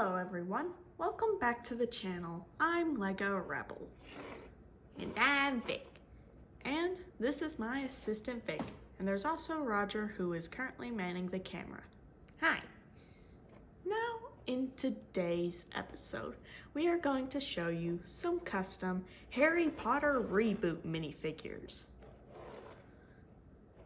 Hello everyone, welcome back to the channel. I'm Lego Rebel. And I'm Vic. And this is my assistant Vic. And there's also Roger, who is currently manning the camera. Hi. Now in today's episode, we are going to show you some custom Harry Potter Reboot minifigures.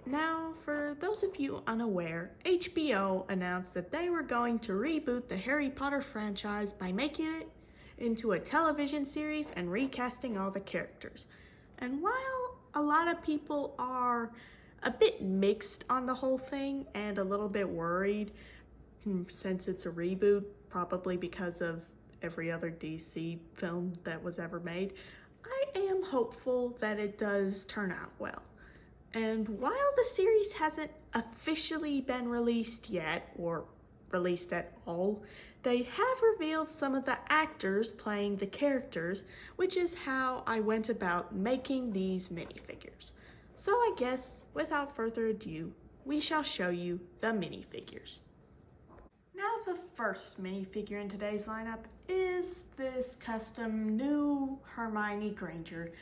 Now, for those of you unaware, HBO announced that they were going to reboot the Harry Potter franchise by making it into a television series and recasting all the characters. And while a lot of people are a bit mixed on the whole thing and a little bit worried since it's a reboot, probably because of every other DC film that was ever made, I am hopeful that it does turn out well. And while the series hasn't officially been released yet, or released at all, they have revealed some of the actors playing the characters, which is how I went about making these minifigures. So I guess, without further ado, we shall show you the minifigures. Now the first minifigure in today's lineup is this custom new Hermione Granger.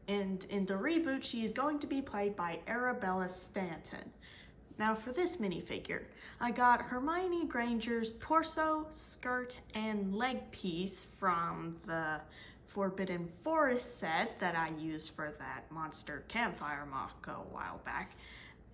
And in the reboot, she is going to be played by Arabella Stanton. Now for this minifigure, I got Hermione Granger's torso, skirt, and leg piece from the Forbidden Forest set that I used for that monster campfire mock a while back.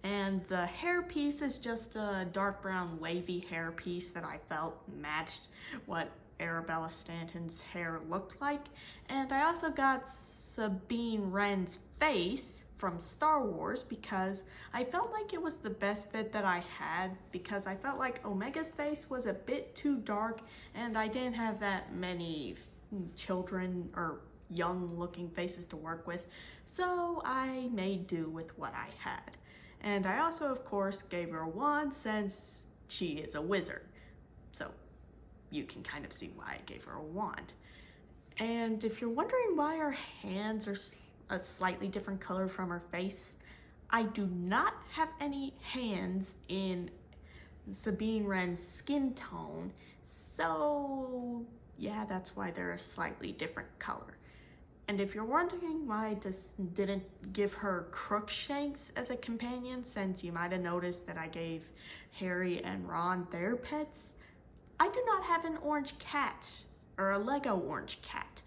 And the hair piece is just a dark brown wavy hair piece that I felt matched what Arabella Stanton's hair looked like. And I also got Sabine Wren's face from Star Wars because I felt like it was the best fit that I had, because I felt like Omega's face was a bit too dark and I didn't have that many children or young looking faces to work with, so I made do with what I had. And I also, of course, gave her a wand since she is a wizard, so you can kind of see why I gave her a wand. And if you're wondering why her hands are a slightly different color from her face, I do not have any hands in Sabine Wren's skin tone, so yeah, that's why they're a slightly different color. And if you're wondering why I didn't give her Crookshanks as a companion, since you might have noticed that I gave Harry and Ron their pets, I do not have an orange cat, or a Lego orange cat.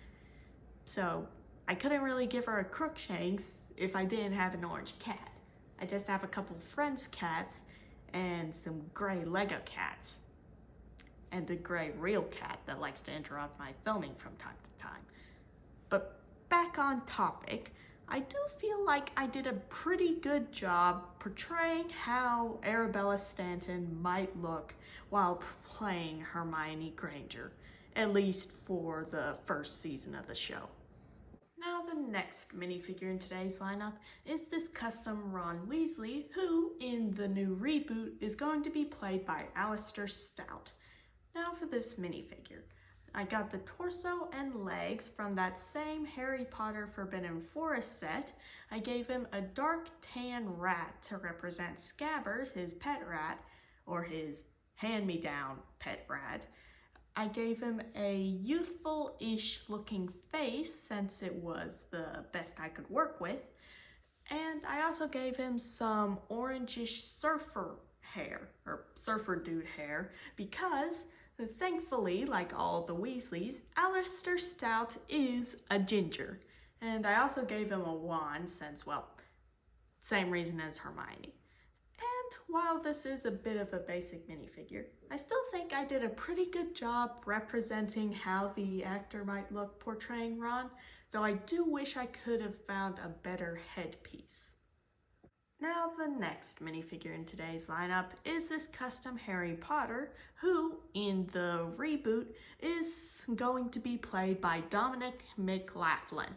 So I couldn't really give her a Crookshanks if I didn't have an orange cat. I just have a couple friends' cats and some gray Lego cats. And a gray real cat that likes to interrupt my filming from time to time. But back on topic, I do feel like I did a pretty good job portraying how Arabella Stanton might look while playing Hermione Granger, at least for the first season of the show. Now the next minifigure in today's lineup is this custom Ron Weasley, who in the new reboot is going to be played by Alistair Stout. Now for this minifigure, I got the torso and legs from that same Harry Potter Forbidden Forest set. I gave him a dark tan rat to represent Scabbers, his pet rat, or his hand-me-down pet rat. I gave him a youthful-ish looking face since it was the best I could work with. And I also gave him some orangish surfer hair, or surfer dude hair, because thankfully, like all the Weasleys, Alistair Stout is a ginger. And I also gave him a wand since, well, same reason as Hermione. And while this is a bit of a basic minifigure, I still think I did a pretty good job representing how the actor might look portraying Ron, though I do wish I could have found a better headpiece. Now the next minifigure in today's lineup is this custom Harry Potter, who in the reboot is going to be played by Dominic McLaughlin.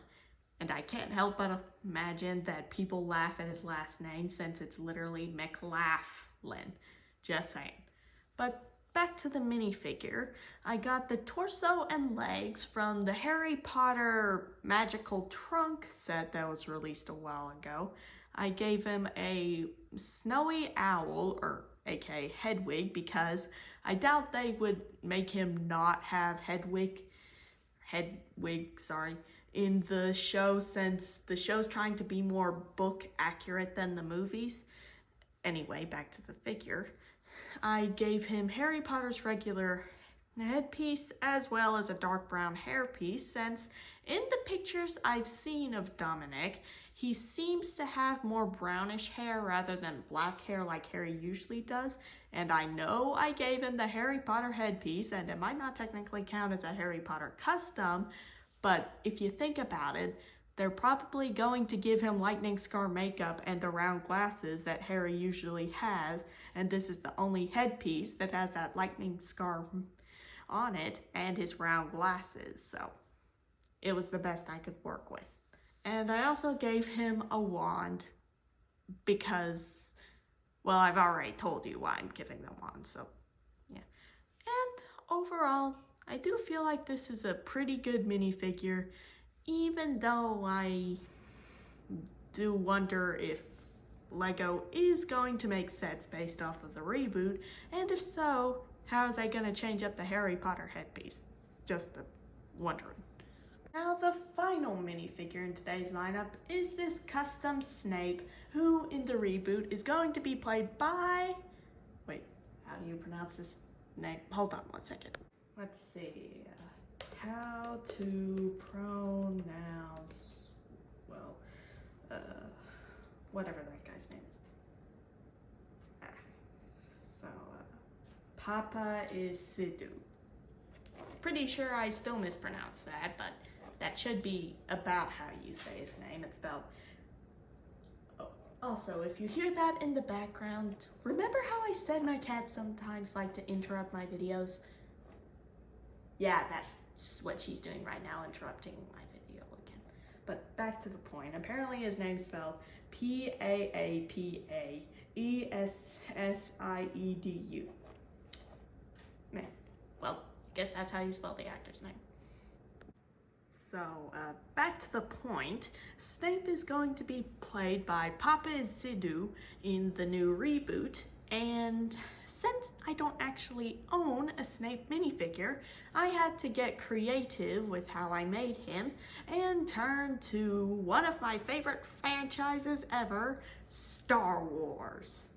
And I can't help but imagine that people laugh at his last name since it's literally McLaughlin. Just saying. But back to the minifigure, I got the torso and legs from the Harry Potter Magical Trunk set that was released a while ago. I gave him a snowy owl, or aka Hedwig, because I doubt they would make him not have Hedwig, in the show, since the show's trying to be more book accurate than the movies. Anyway, back to the figure. I gave him Harry Potter's regular headpiece as well as a dark brown hairpiece, since in the pictures I've seen of Dominic, he seems to have more brownish hair rather than black hair like Harry usually does. And I know I gave him the Harry Potter headpiece, and it might not technically count as a Harry Potter custom, but if you think about it, they're probably going to give him lightning scar makeup and the round glasses that Harry usually has, and this is the only headpiece that has that lightning scar on it and his round glasses, so it was the best I could work with. And I also gave him a wand because, well, I've already told you why I'm giving the wand, so yeah. And overall, I do feel like this is a pretty good minifigure, even though I do wonder if LEGO is going to make sets based off of the reboot, and if so, how are they going to change up the Harry Potter headpiece? Just wondering. Now the final minifigure in today's lineup is this custom Snape, who in the reboot is going to be played by... Wait, how do you pronounce this name? Hold on one second. Let's see. How to pronounce... well, whatever that guy's name is. Papa is Sidhu. Pretty sure I still mispronounced that, but that should be about how you say his name. It's spelled... Oh. Also, if you hear that in the background, remember how I said my cats sometimes like to interrupt my videos? Yeah, that's what she's doing right now, interrupting my video again. But back to the point. Apparently his name's spelled P-A-A-P-A-E-S-S-I-E-D-U. Man, well, I guess that's how you spell the actor's name. So, back to the point, Snape is going to be played by Papa Sidhu in the new reboot, and since I don't actually own a Snape minifigure, I had to get creative with how I made him and turn to one of my favorite franchises ever, Star Wars.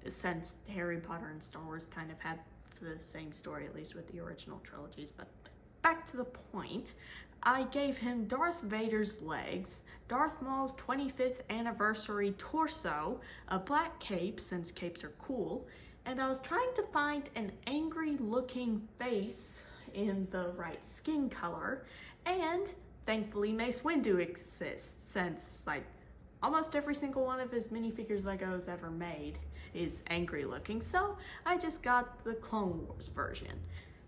Since Harry Potter and Star Wars kind of had the same story, at least with the original trilogies, but back to the point, I gave him Darth Vader's legs, Darth Maul's 25th anniversary torso, a black cape, since capes are cool, and I was trying to find an angry looking face in the right skin color, and thankfully Mace Windu exists, since like almost every single one of his minifigures LEGO's ever made is angry looking, so I just got the Clone Wars version.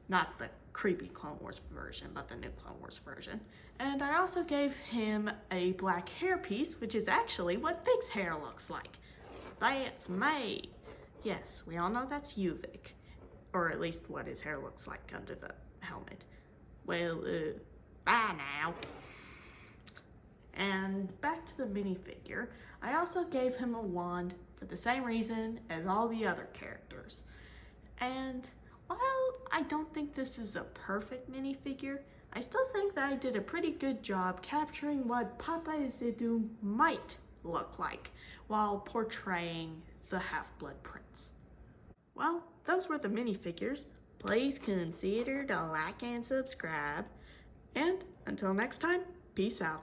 Not the creepy Clone Wars version, but the new Clone Wars version. And I also gave him a black hairpiece, which is actually what Vic's hair looks like. That's me. Yes, we all know that's you, Vic. Or at least what his hair looks like under the helmet. Well, bye now. And back to the minifigure, I also gave him a wand for the same reason as all the other characters. And while I don't think this is a perfect minifigure, I still think that I did a pretty good job capturing what Papa Sidhu might look like while portraying the Half-Blood Prince. Well, those were the minifigures. Please consider to like and subscribe. And until next time, peace out.